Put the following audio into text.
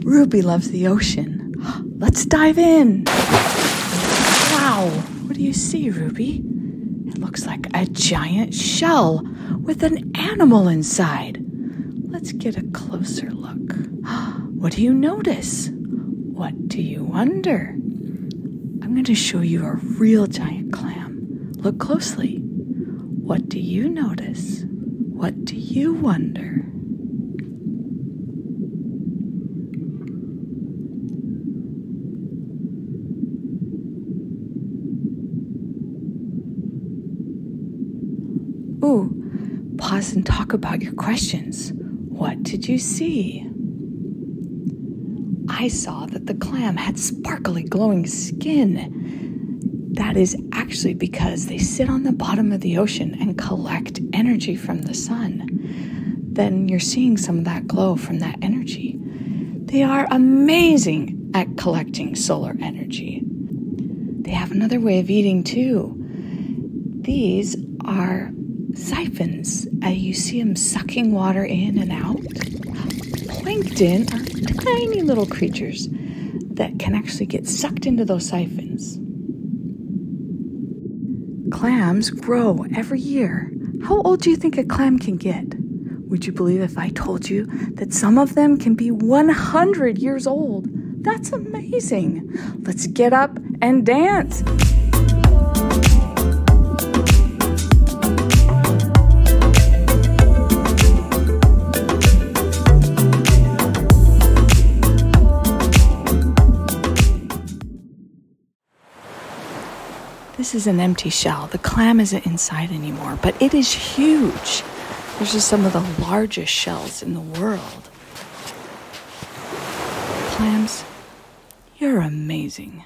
Ruby loves the ocean. Let's dive in. Wow, what do you see, Ruby? It looks like a giant shell with an animal inside. Let's get a closer look. What do you notice? What do you wonder? I'm going to show you a real giant clam. Look closely. What do you notice? What do you wonder? Ooh, pause and talk about your questions. What did you see? I saw that the clam had sparkly glowing skin. That is actually because they sit on the bottom of the ocean and collect energy from the sun. Then you're seeing some of that glow from that energy. They are amazing at collecting solar energy. They have another way of eating too. These are siphons. You see them sucking water in and out. Plankton are tiny little creatures that can actually get sucked into those siphons. Clams grow every year. How old do you think a clam can get? Would you believe if I told you that some of them can be 100 years old? That's amazing. Let's get up and dance. This is an empty shell. The clam isn't inside anymore, but it is huge. These are some of the largest shells in the world. Clams, you're amazing.